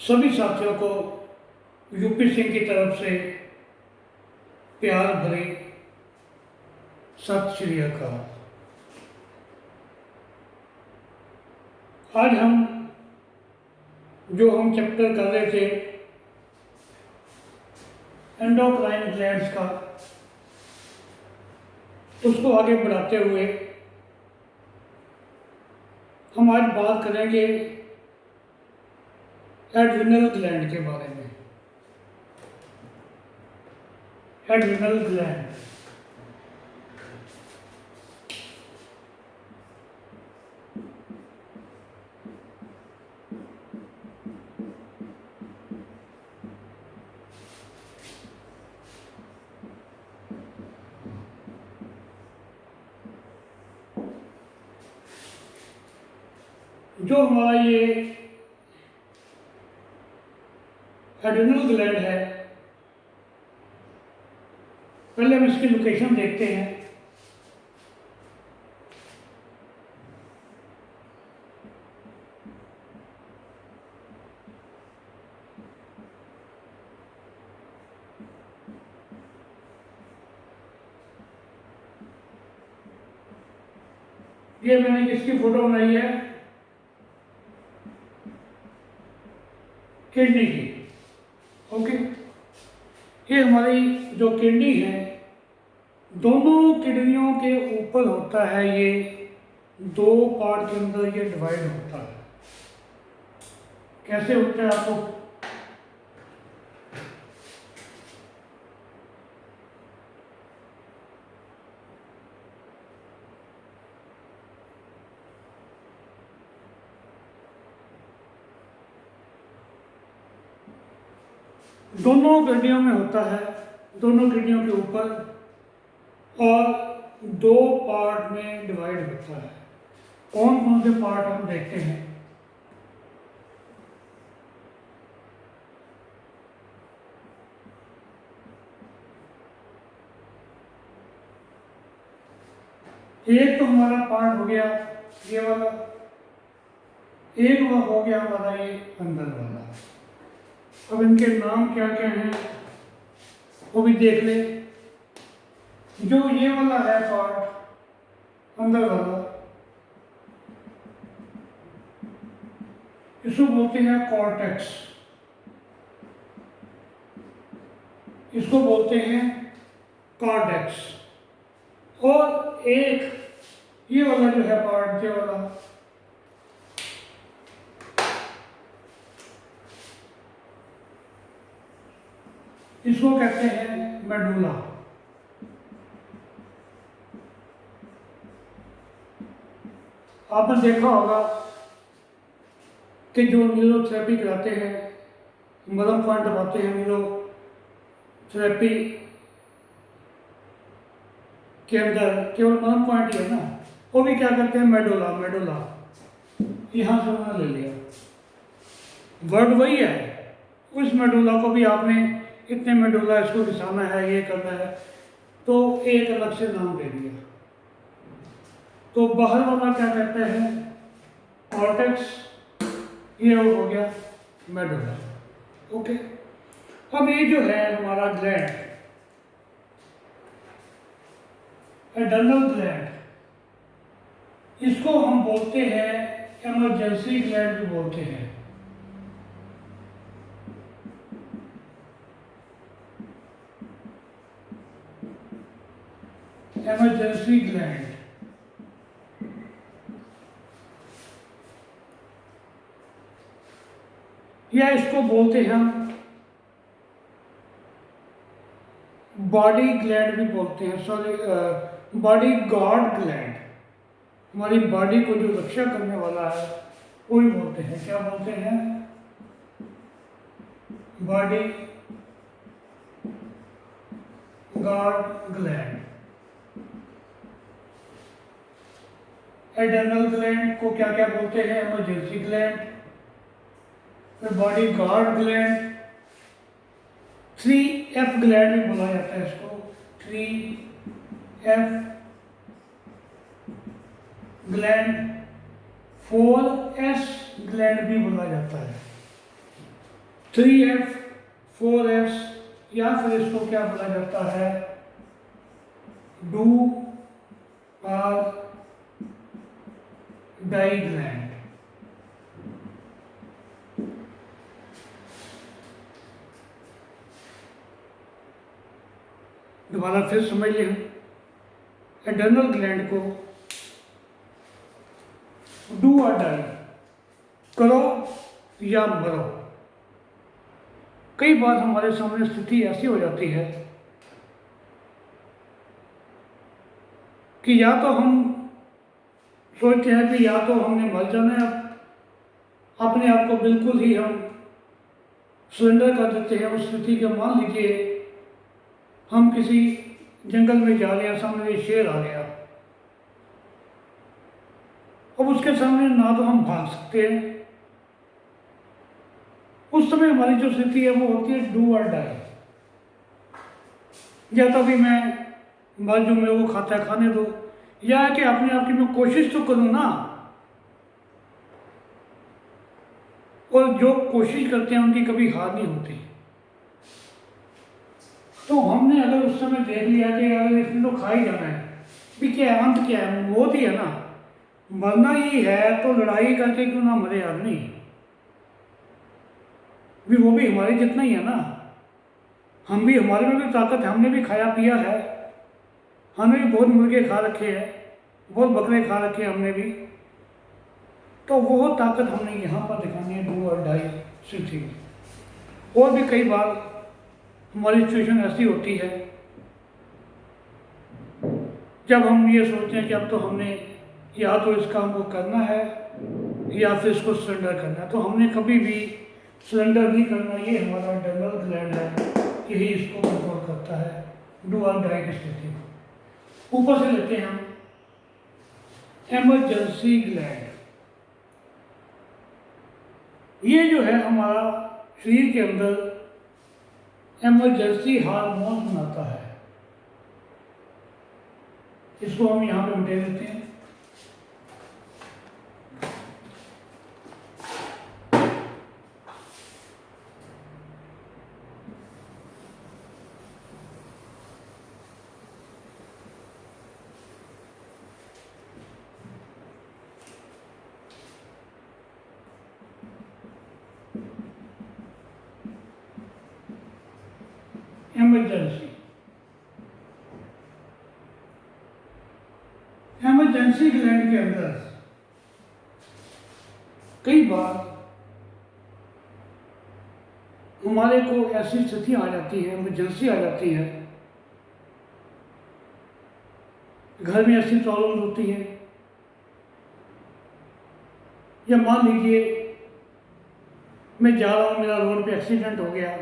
सभी साथियों को यूपी सिंह की तरफ से प्यार भरी सत श्री अकाल। आज हम चैप्टर कर रहे थे एंडोक्राइन ग्लैंड्स का, उसको आगे बढ़ाते हुए हम आज बात करेंगे एड्रिनल ग्लैंड के बारे में। एड्रिनल ग्लैंड जो हमारा ये एड्रिनल ग्लैंड है, पहले हम इसकी लोकेशन देखते हैं। ये मैंने किसकी फोटो बनाई है? किडनी की। ओके, ये हमारी जो किडनी है, दोनों किडनियों के ऊपर होता है। ये दो पार्ट के अंदर ये डिवाइड होता है। कैसे होता है आपको दोनों किडनियों में होता है, दोनों किडनियों के ऊपर, और दो पार्ट में डिवाइड होता है। कौन कौन से पार्ट हम देखते हैं? एक तो हमारा पार्ट हो गया ये वाला, एक वो हो गया हमारा ये अंदर वाला। अब इनके नाम क्या क्या हैं वो भी देख ले। जो ये वाला है पार्ट अंदर वाला, इसको बोलते हैं कॉर्टेक्स, इसको बोलते हैं कार्डेक्स। और एक ये वाला जो है पार्ट, ये वाला, इसको कहते हैं मेडुला। आपने देखा होगा कि जो न्यूरोथेरेपी कराते हैं, मदम पॉइंट दबाते हैं न्यूरोथेरेपी के अंदर, केवल मदम पॉइंट ही है ना, वो भी क्या करते हैं? मेडुला। मेडुला यहाँ से उन्होंने ले लिया, वर्ड वही है। उस मेडुला को भी आपने इतने मेडुला इसको घिसाना है, ये करना है, तो एक अलग से नाम दे दिया। तो बाहर वाला क्या कहते हैं? कॉर्टेक्स। ये हो गया मेडुला। ओके, अब ये जो है हमारा ग्लैंड, एड्रिनल ग्लैंड, इसको हम बोलते हैं इमरजेंसी ग्लैंड भी बोलते हैं। इमरजेंसी ग्लैंड, या इसको बोलते हैं हम बॉडी ग्लैंड भी बोलते हैं। Sorry, body guard gland. हमारी बॉडी को जो रक्षा करने वाला है वो ही बोलते हैं। क्या बोलते हैं? Body guard gland. Adrenal gland को क्या क्या बोलते हैं? इमरजेंसी ग्लैंड, फिर body guard gland, 3F gland भी बोला जाता है इसको, 3F ग्लैंड, 4S ग्लैंड भी बोला जाता है। 3F 4S, या फिर इसको क्या बोला जाता है, डू और डाई ग्लैंड। दोबारा फिर समझ लें, एड्रेनल ग्लैंड को डू और डाई, करो या मरो। कई बार हमारे सामने स्थिति ऐसी हो जाती है कि या तो हम सोचते हैं कि या तो हमने मर जाना है, अपने आप को बिल्कुल ही हम सरेंडर कर देते हैं उस स्थिति के। मान लीजिए हम किसी जंगल में जा रहे हैं, सामने एक शेर आ गया, अब उसके सामने ना तो हम भाग सकते हैं, उस समय हमारी जो स्थिति है वो होती है डू और डाई। या तो अभी मैं मर जो मेरे को खाता है खाने दो, या कि अपने आप की मैं कोशिश तो करूं ना, और जो कोशिश करते हैं उनकी कभी हार नहीं होती। तो हमने अगर उस समय देख लिया कि अगर इसने तो खा ही जाना है, भी क्या है, अंत क्या है, मौत ही है ना, मरना ही है, तो लड़ाई करके क्यों ना मरे आदमी, भी वो भी हमारे जितना ही है ना, हम भी, हमारे में भी ताकत है, हमने भी खाया पिया है, हमने भी बहुत मुर्गे खा रखे हैं, बहुत बकरे खा रखे हैं हमने भी, तो वो ताकत हमने यहाँ पर दिखानी है, डू और डाई स्थिति। और भी कई बार हमारी सिचुएशन ऐसी होती है जब हम ये सोचते हैं कि अब तो हमने या तो इस काम को करना है या फिर इसको सरेंडर करना है, तो हमने कभी भी सरेंडर नहीं करना। ये हमारा एड्रेनल ग्लैंड है, यही इसको कंट्रोल करता है, डू और डाई की स्थिति। ऊपर से लेते हैं हम इमरजेंसी ग्लैंड। ये जो है हमारा शरीर के अंदर इमरजेंसी हार्मोन बनाता है, इसको हम यहाँ पे मिटा देते हैं। इमरजेंसी ग्लैंड के अंदर कई बार हमारे को ऐसी स्थिति आ जाती है, इमरजेंसी आ जाती है, घर में ऐसी प्रॉब्लम होती है, या मान लीजिए मैं जा रहा हूँ, मेरा रोड पे एक्सीडेंट हो गया,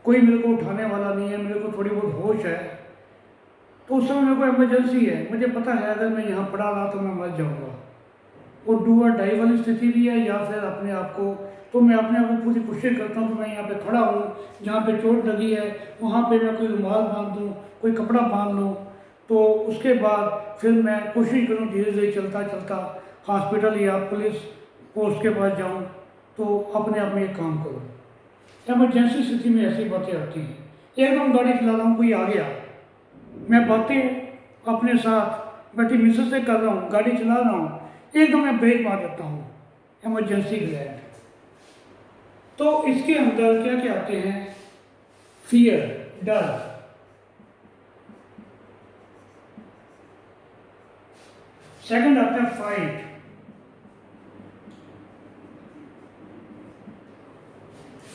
कोई मेरे को उठाने वाला नहीं है, मेरे को थोड़ी बहुत होश है, तो उस समय मेरे को इमरजेंसी है, मुझे पता है अगर मैं यहाँ पड़ा रहा तो मैं मर जाऊँगा। वो डू और डाई वाली स्थिति भी है, या फिर अपने आप को, तो मैं अपने आप को पूरी कोशिश करता हूँ कि मैं यहाँ पे खड़ा हूँ, जहाँ पे चोट लगी है वहाँ पे मैं कोई रुमाल बांध दूँ, कोई कपड़ा बांध लूँ, तो उसके बाद फिर मैं कोशिश करूँ धीरे धीरे चलता चलता हॉस्पिटल या पुलिस पोस्ट के पास जाऊँ, तो अपने आप में एक काम करूँ। इमरजेंसी स्थिति में ऐसी बातें आती हैं। एकदम गाड़ी चला रहा हूँ, कोई आ गया, मैं बातें अपने साथ बैठी मिसेस से कर रहा हूँ, गाड़ी चला रहा हूँ, एकदम मैं ब्रेक मार देता हूँ, इमरजेंसी ग्लैंड। तो इसके अंदर क्या क्या आते हैं, फियर, डर, सेकंड आता है फाइट,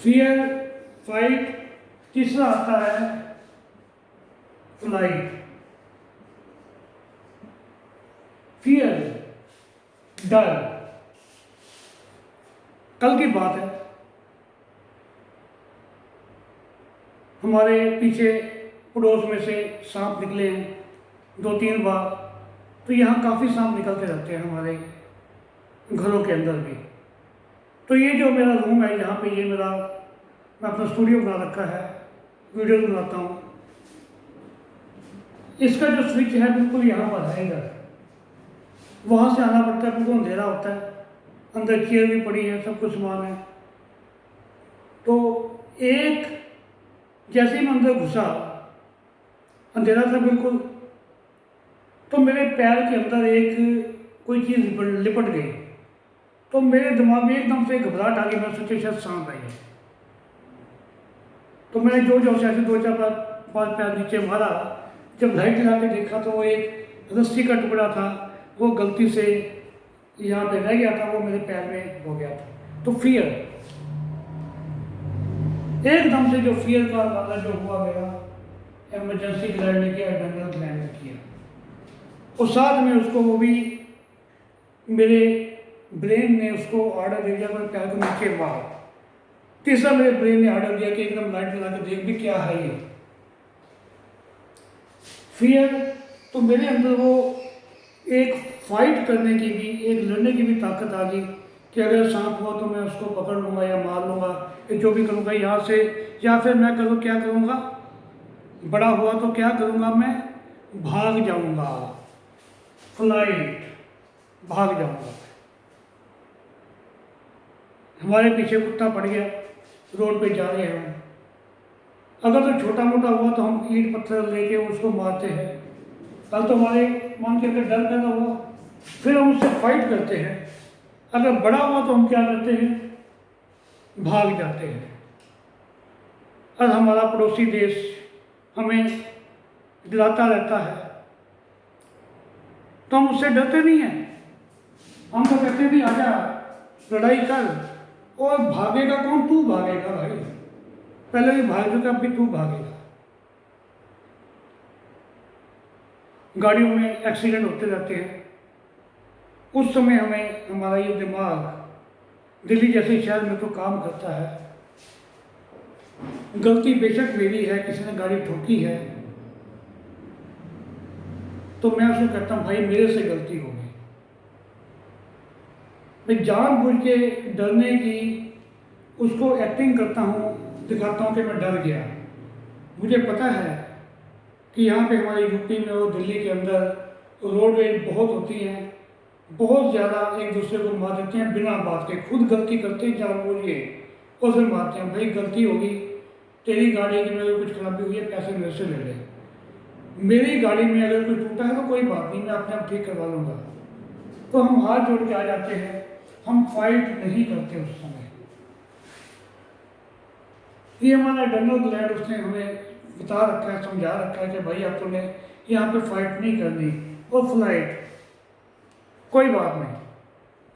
फियर, फाइट, तीसरा आता है फ्लाइट। फियर, डर, कल की बात है, हमारे पीछे पड़ोस में से सांप निकले हैं 2-3 बार, तो यहाँ काफ़ी सांप निकलते रहते हैं हमारे घरों के अंदर भी। तो ये जो मेरा रूम है, यहाँ पे ये मेरा, मैं अपना स्टूडियो बना रखा है, वीडियो बनाता हूँ, इसका जो स्विच है बिल्कुल यहाँ पर है, इधर वहाँ से आना पड़ता है, बिल्कुल अंधेरा होता है, अंदर चेयर भी पड़ी है, सब कुछ सामान है, तो एक जैसे ही मैं अंदर घुसा, अंधेरा था बिल्कुल, तो मेरे पैर के अंदर एक कोई चीज़ लिपट गई। तो मेरे दिमाग में एकदम से घबराहट आ गई, मैं सोचा शायद सांप आई है। तो मैंने जो जो से ऐसे दो चार पाँच पैर नीचे मारा। जब लाइट जला के देखा तो वो एक रस्सी का टुकड़ा था, वो गलती से यहाँ पे रह गया था, वो मेरे पैर में हो गया था। तो फियर, एकदम से जो फियर का वाला जो हुआ मेरा, इमरजेंसी ग्लैंड ने किया, एड्रेनल ग्लैंड ने किया, और साथ में उसको वो भी मेरे ब्रेन ने उसको ऑर्डर दे दिया मेरे पैर को नीचे मार। तीसरा मेरे ब्रेन ने ऑर्डर दिया कि एकदम लाइट जला के देख भी क्या है ये। फियर, तो मेरे अंदर वो एक फाइट करने की भी, एक लड़ने की भी ताकत आ गई कि अगर सांप हुआ तो मैं उसको पकड़ लूँगा या मार लूँगा, या जो भी करूँगा यहाँ से, या फिर मैं करूँ क्या करूँगा, बड़ा हुआ तो क्या करूँगा, मैं भाग जाऊँगा, फ्लाइट, भाग जाऊँगा। हमारे पीछे कुत्ता पड़ गया, रोड पे जा रहे हैं हम, अगर तो छोटा मोटा हुआ तो हम ईंट पत्थर लेके उसको मारते हैं। कल तो हमारे मन के अंदर डर पैदा हुआ, फिर हम उससे फाइट करते हैं। अगर बड़ा हुआ तो हम क्या करते हैं, भाग जाते हैं। और हमारा पड़ोसी देश हमें डराता रहता है तो हम उससे डरते नहीं हैं। हम तो कहते भी आजा लड़ाई कर, और भागेगा कौन, तू भागेगा भाई, पहले भी भाग चुका, अब भी तू भागेगा। गाड़ियों में एक्सीडेंट होते रहते हैं, उस समय हमें हमारा ये दिमाग दिल्ली जैसे शहर में तो काम करता है। गलती बेशक मेरी है, किसी ने गाड़ी ठोकी है तो मैं उसको कहता हूँ भाई मेरे से गलती हो गई। मैं जानबूझ के डरने की उसको एक्टिंग करता हूँ, दिखाता हूँ कि मैं डर गया। मुझे पता है कि यहाँ पे हमारे यूपी में और दिल्ली के अंदर रोडवेज बहुत होती हैं, बहुत ज़्यादा एक दूसरे को मार देते हैं बिना बात के, खुद गलती करते हैं जानबूझ के और फिर मारते हैं। भाई गलती होगी, तेरी गाड़ी की में अगर कुछ खराबी हुई है पैसे मेरे से ले ले, मेरी गाड़ी में अगर कुछ टूटा है तो कोई बात नहीं, मैं अपने आप ठीक करवा लूँगा। तो हम हाथ जोड़ के आ जाते हैं, हम फाइट नहीं करते उस समय। ये हमारा एड्रेनल ग्लैंड उसने हमें बता रखा है, समझा रखा है कि भाई आप तुमने यहाँ पे फाइट नहीं करनी, और फ्लाइट, कोई बात नहीं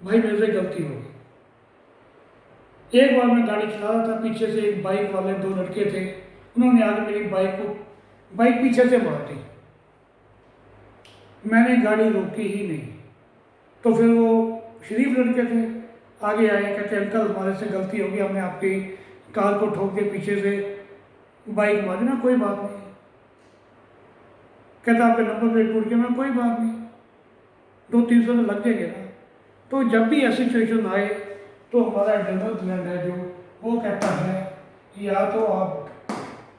भाई मेरे से गलती होगी। एक बार मैं गाड़ी चला रहा था, पीछे से एक बाइक वाले दो लड़के थे, उन्होंने आगे मेरी बाइक पीछे से मार दी। मैंने गाड़ी रोकी ही नहीं, तो फिर वो शरीफ लड़के थे, आगे आए, कहते अंकल हमारे से गलती होगी, हमने आपकी कार को ठोक के पीछे से बाइक मारी। ना कोई बात नहीं, कहता आपके नंबर प्लेट टूट गया। मैं कोई बात नहीं, 200-300 तो लग जाएंगे ना। तो जब भी ऐसी सिचुएशन आए तो हमारा एड्रेनल ग्लैंड है जो वो कहता है कि या तो आप,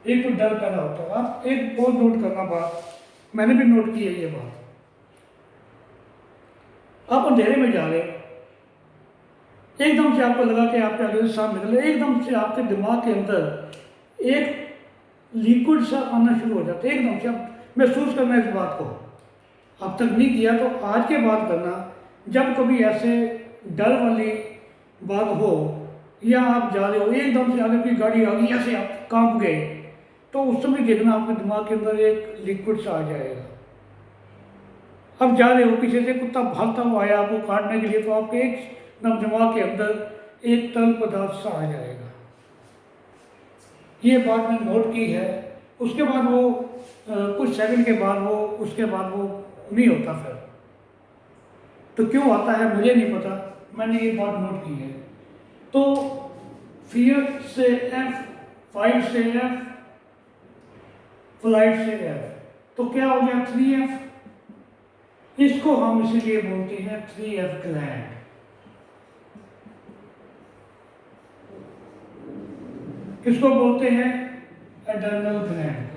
एक तो डर पैदा होता है। आप एक बहुत नोट करना बात, मैंने भी नोट की है ये बात, आप अंधेरे में जा रहे हो, एकदम से आपको लगा कि आपके आगे से सांप निकले, एकदम से आपके दिमाग के अंदर एक लिक्विड सा आना शुरू हो जाता है, एकदम से आप महसूस करना इस बात को। अब तक नहीं किया तो आज के बाद करना, जब कभी ऐसे डर वाली बात हो या आप जा रहे हो एकदम से आगे कोई गाड़ी आ गई, ऐसे आप कांप गए, तो उस समय देखना आपके दिमाग के अंदर एक लिक्विड सा आ जाएगा। अब जा रहे हो, पीछे से कुत्ता भागता हुआ आया आपको काटने के लिए, तो आपके एकदम दिमाग के अंदर एक तरल पदार्थ सा आ जाएगा। ये बात मैंने नोट की है। उसके बाद वो कुछ सेकंड के बाद वो, उसके बाद वो नहीं होता फिर। तो क्यों आता है मुझे नहीं पता, मैंने ये बात नोट की है। तो फियर से एफ, फाइट से एफ, फ्लाइट से एफ, तो क्या हो गया 3F। इसको हम इसीलिए बोलते हैं 3F ग्लैंड। किसको बोलते हैं, एड्रेनल ग्लैंड।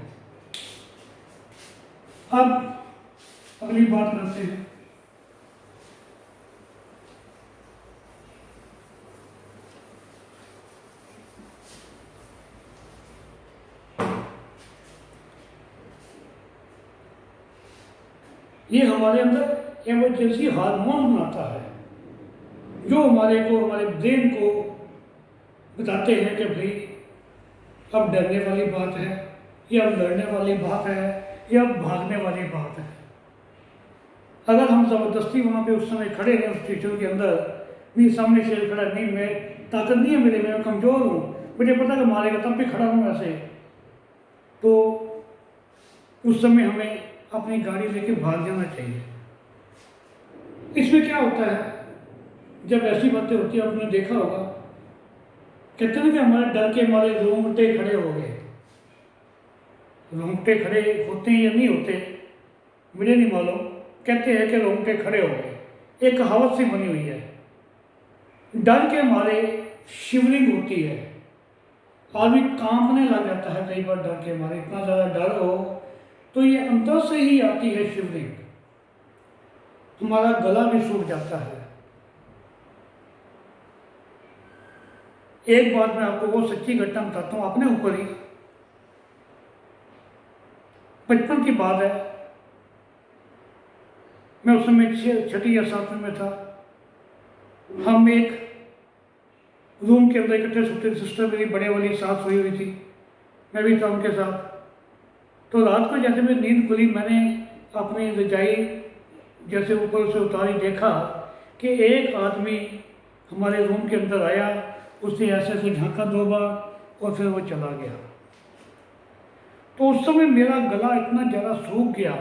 अब अगली बात करते हैं, ये हमारे अंदर इमरजेंसी हार्मोन बनाता है, जो हमारे ब्रेन को बताते हैं कि भाई अब डरने वाली बात है, या अब लड़ने वाली बात है, या अब भागने वाली बात है। अगर हम ज़बरदस्ती वहाँ पे उस समय खड़े हैं उस स्टेशन के अंदर, नहीं सामने शेर खड़ा, नहीं मैं ताकत नहीं है मेरे में, मैं कमज़ोर हूँ, मुझे पता कि मारेगा, तब भी खड़ा हूँ ऐसे, तो उस समय हमें अपनी गाड़ी लेके भाग जाना चाहिए। इसमें क्या होता है, जब ऐसी बातें होती है, आपने देखा होगा, कहते हैं कि हमारे डर के मारे रोंगटे खड़े हो गए। रोंगटे खड़े होते हैं या नहीं होते मुझे नहीं मालूम, कहते हैं कि रोंगटे खड़े हो गए, एक कहावत सी बनी हुई है। डर के मारे शिवरिंग होती है, आदमी कांपने लग जाता है कई बार डर के मारे, इतना ज़्यादा डर हो तो ये अंदर से ही आती है शिवरिंग, हमारा गला भी सूख जाता है। एक बात मैं आपको वो सच्ची घटना बताता हूँ, अपने ऊपर ही, बचपन की बात है, मैं उस समय 6ठी या 7वीं में था। हम एक रूम के अंदर इकट्ठे सोते थे, सिस्टर मेरी बड़े वाली साथ सोई हुई थी, मैं भी था उनके साथ। तो रात को जैसे मेरी नींद खुली, मैंने अपनी रजाई जैसे ऊपर से उतारी, देखा कि एक आदमी हमारे रूम के अंदर आया, उसने ऐसे ऐसे झांका 2 बार और फिर वो चला गया। तो उस समय मेरा गला इतना ज़्यादा सूख गया,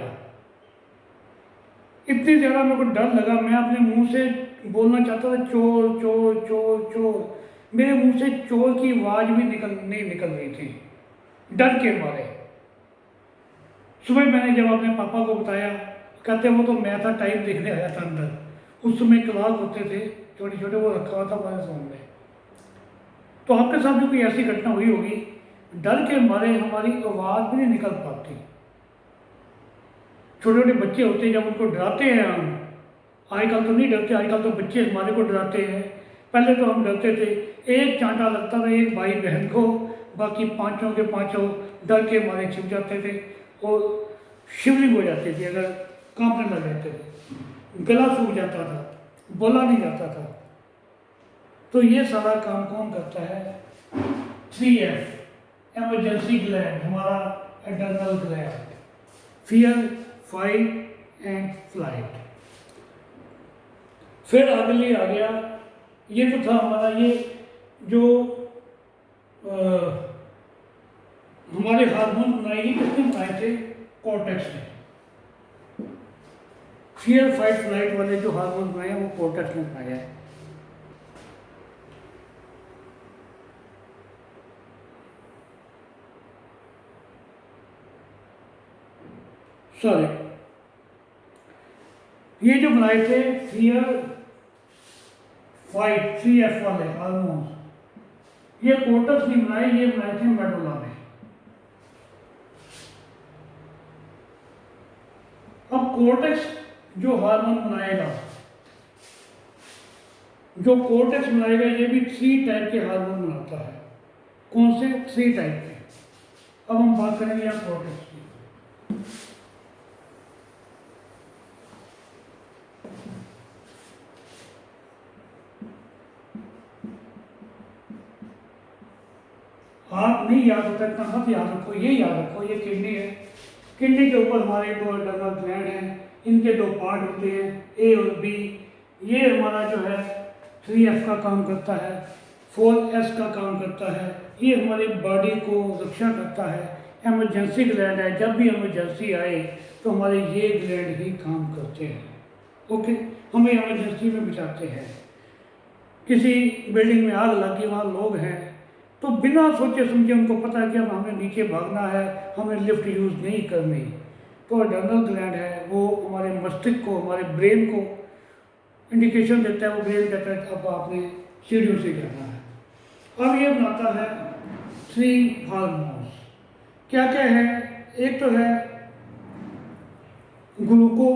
इतनी ज़्यादा मेरे को डर लगा, मैं अपने मुंह से बोलना चाहता था चोर चोर चोर चोर, मेरे मुंह से चोर की आवाज़ भी नहीं निकल रही थी डर के मारे। सुबह मैंने जब अपने पापा को बताया, कहते वो तो मैं था, टाइम देखने आया था अंदर। उस समय क्लास होते थे छोटे छोटे, वो रखा हुआ था हमारे सामने। तो आपके साथ भी कोई ऐसी घटना हुई होगी, डर के मारे हमारी आवाज़ भी नहीं निकल पाती। छोटे छोटे बच्चे होते हैं, जब उनको डराते हैं हम, आजकल तो नहीं डरते, आजकल तो बच्चे हमारे को डराते हैं, पहले तो हम डरते थे। एक चांटा लगता था एक भाई बहन को, बाकी पांचों के पांचों डर के मारे छिप जाते थे और शिवरिंग हो जाती थी, अगर कांपने लग जाते थे, गला सूख जाता था, बोला नहीं जाता था। तो ये सारा काम कौन करता है? 3F, एमरजेंसी ग्लैंड, हमारा adrenal gland, fear, fight and flight. फिर अगले आ गया, ये तो था हमारा, ये जो हमारे हार्मोन बनाए, ये किसने बनाए थे? कॉर्टेक्स ने। फियर फाइट फ्लाइट वाले जो हार्मोन बनाए हैं वो कॉर्टेक्स ने बनाया है। सॉरी, ये जो बनाए थे फियर फाइट 3F वाले हार्मोन, ये कोर्टेक्स नहीं बनाए, ये बनाए थे मेडुला में। अब कोर्टेक्स जो हार्मोन बनाएगा, जो कोर्टेक्स बनाएगा, ये भी 3 टाइप के हार्मोन बनाता है। कौन से? 3 टाइप के। अब हम बात करेंगे यहाँ कोर्टेक्स की। आप नहीं याद होता, इतना मत याद रखो, ये याद रखो, ये किडनी है, किडनी के ऊपर हमारे 2 एड्रेनल ग्लैंड हैं, इनके 2 पार्ट होते हैं, ए और बी। ये हमारा जो है 3F का काम करता है, 4S का काम करता है, ये हमारी बॉडी को रक्षा करता है। एमरजेंसी ग्लैंड है, जब भी एमरजेंसी आए तो हमारे ये ग्लैंड ही काम करते हैं। ओके, हमें एमरजेंसी में बचाते हैं। किसी बिल्डिंग में आग लगी, वहाँ लोग हैं, तो बिना सोचे समझे उनको पता है कि अब हमें नीचे भागना है, हमें लिफ्ट यूज़ नहीं करनी, तो एड्रेनल ग्लैंड है वो हमारे मस्तिष्क को, हमारे ब्रेन को इंडिकेशन देता है। वो ब्रेन कहता है अब आपने सीढ़ियों से जाना है। अब ये बनाता है 3 हार्मोन्स। क्या क्या है? एक तो है ग्लूको,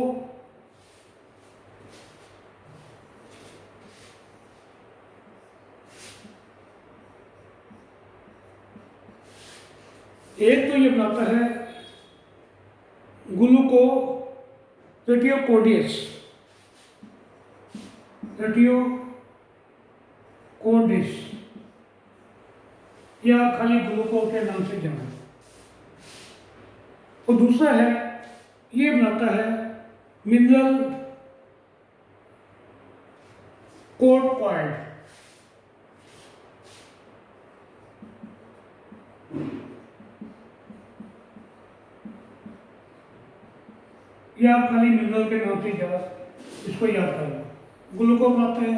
एक तो ये बनाता है ग्लूकोज रेटियोकोडियस, रेटियोकोडिस या खाली ग्लूकोज के नाम से जाना। और दूसरा है, ये बनाता है मिनरल कोर्टिकॉइड, या खाली मिनरल के नाम से याद, इसको याद करना। ग्लूकोज बनाता है,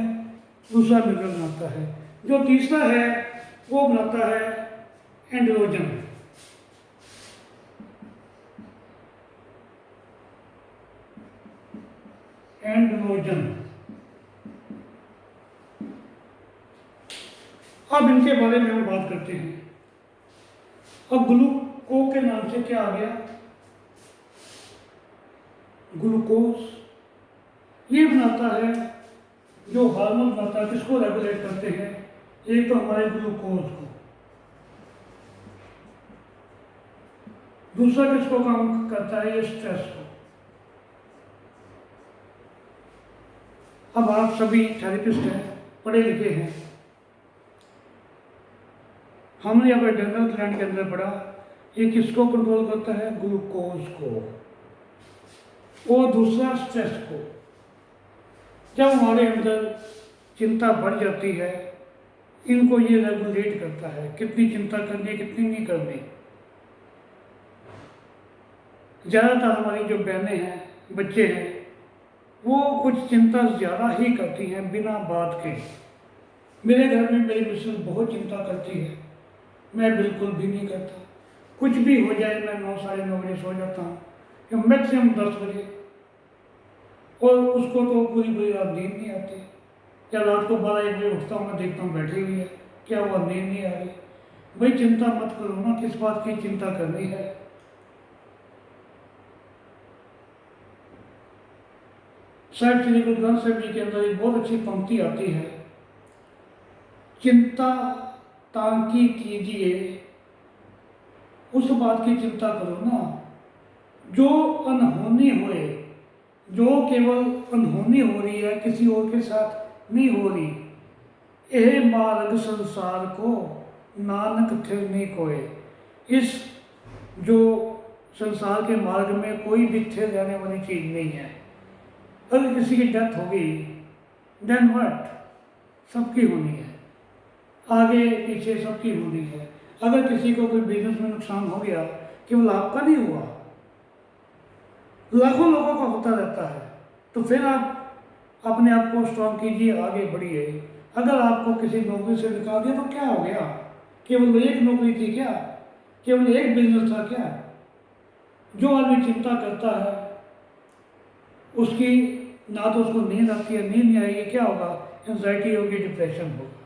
दूसरा मिनरल बनाता है। जो तीसरा है वो बनाता है एंड्रोजन। एंड्रोजन, अब इनके बारे में हम बात करते हैं। अब ग्लूको के नाम से क्या आ गया, ग्लूकोज। ये बनाता है, जो हार्मोन बनाता है, किसको रेगुलेट करते हैं, एक तो हमारे ग्लूकोज को, दूसरा किसको काम करता है, ये स्ट्रेस को। अब आप सभी थेरेपिस्ट हैं, पढ़े लिखे हैं, हमने यहाँ पर एड्रेनल ग्लैंड के अंदर पढ़ा, ये किसको कंट्रोल करता है, ग्लूकोज को, और दूसरा स्ट्रेस को। जब हमारे अंदर चिंता बढ़ जाती है, इनको ये रेगुलेट करता है, कितनी चिंता करनी, कितनी नहीं करनी। ज़्यादातर हमारी जो बहनें हैं, बच्चे हैं, वो कुछ चिंता ज़्यादा ही करती हैं बिना बात के। मेरे घर में मेरी मिसेस बहुत चिंता करती है, मैं बिल्कुल भी नहीं करता। कुछ भी हो जाए, मैं 9 साढ़े 9 बजे सो जाता हूँ, या मैक्सिमम 10 बजे, और उसको तो पूरी रात नींद नहीं आती। या रात को 12-1 बजे उठता हूँ, मैं देखता हूँ बैठी हुई है, क्या हुआ, नींद नहीं आ रही। भाई चिंता मत करो ना, किस बात की चिंता करनी है। शायद श्री गुरु ग्रंथ साहिब जी के अंदर एक बहुत अच्छी पंक्ति आती है, चिंता तांकी कीजिए, उस बात की चिंता करो ना जो अनहोनी होए, जो केवल अनहोनी हो रही है, किसी और के साथ नहीं हो रही। यह मार्ग संसार को नानक थिर नहीं कोय। इस जो संसार के मार्ग में कोई भी थिर रहने वाली चीज़ नहीं है। अगर किसी की डेथ हो गई, देन व्हाट, सबकी होनी है, आगे पीछे सबकी होनी है। अगर किसी को कोई बिजनेस में नुकसान हो गया, केवल आपका नहीं हुआ, लाखों लोगों का होता रहता है, तो फिर आप अपने आप को स्ट्रॉन्ग कीजिए, आगे बढ़िए। अगर आपको किसी नौकरी से निकाल दिया तो क्या हो गया, केवल एक नौकरी थी क्या, केवल एक बिजनेस था क्या। जो आदमी चिंता करता है, उसकी ना तो उसको नींद आती है, नींद नहीं आएगी, क्या होगा, एंजाइटी होगी, डिप्रेशन होगा।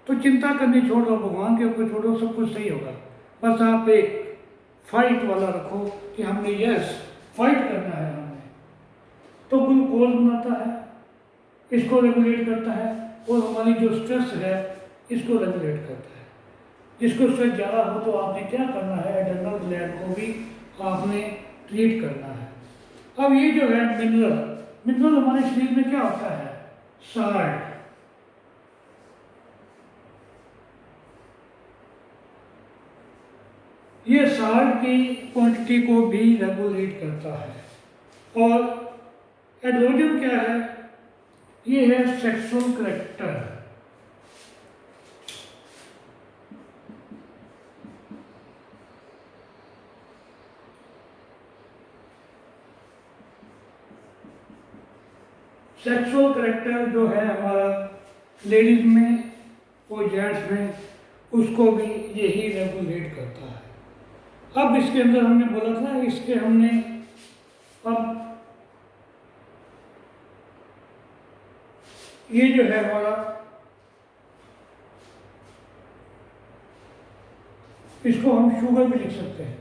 तो चिंता करनी छोड़ दो, भगवान के ऊपर छोड़ो, सब कुछ सही होगा। बस आप एक फाइट वाला रखो कि हमने यस फाइट करना है हमने। तो ग्लूकोज बनाता है, इसको रेगुलेट करता है, और हमारी जो स्ट्रेस है इसको रेगुलेट करता है। जिसको स्ट्रेस ज़्यादा हो तो आपने क्या करना है, एड्रेनल ग्लैंड को भी आपने ट्रीट करना है। अब ये जो है मिनरल हमारे शरीर में क्या होता है, साल्ट। ये साल्ट की क्वांटिटी को भी रेगुलेट करता है। और एंड्रोजन क्या है, ये है सेक्सुअल करैक्टर। सेक्सुअल करैक्टर जो है हमारा लेडीज में और जेंट्स में, उसको भी यही रेगुलेट करता है। अब इसके अंदर हमने बोला था, इसके हमने अब ये जो है हमारा, इसको हम शुगर भी लिख सकते हैं।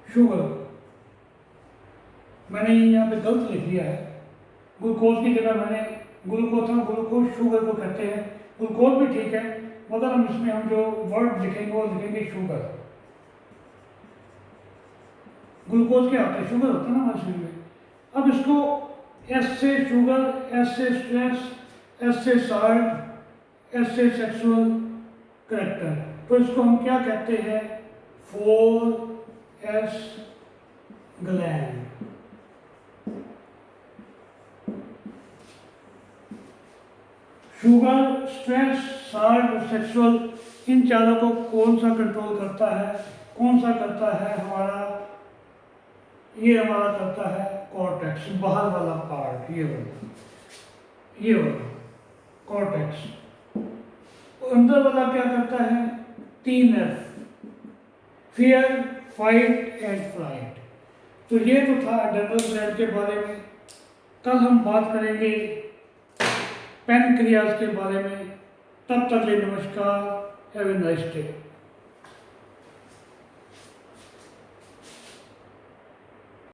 शुगर मैंने यहाँ पे गलत लिख दिया है, ग्लूकोज की जगह मैंने ग्लूकोज था, ग्लूकोज शुगर को कहते हैं। ग्लूकोज भी ठीक है, मगर हम इसमें हम जो वर्ड लिखेंगे वो लिखेंगे शुगर। ग्लूकोज क्या होता है, शुगर होता है ना हमारे शरीर में। अब इसको एस से शुगर, एस से स्ट्रेस, एस से साल्ट, एस से सेक्सुअल करेक्टर, तो इसको हम क्या कहते हैं? 4S gland. Sugar, stress, salt और सेक्सुअल, इन चारों को कौन सा कंट्रोल करता है? कौन सा करता है हमारा? ये हमारा करता है कॉर्टेक्स, बाहर वाला पार्ट, ये वाला कॉर्टेक्स। अंदर वाला क्या करता है? 3F, fear, fight and flight. तो ये तो था एड्रेनल ग्लैंड के बारे में। कल हम बात करेंगे पैनक्रियाज के बारे में। तब तक के लिए नमस्कार, हैव ए नाइस डे।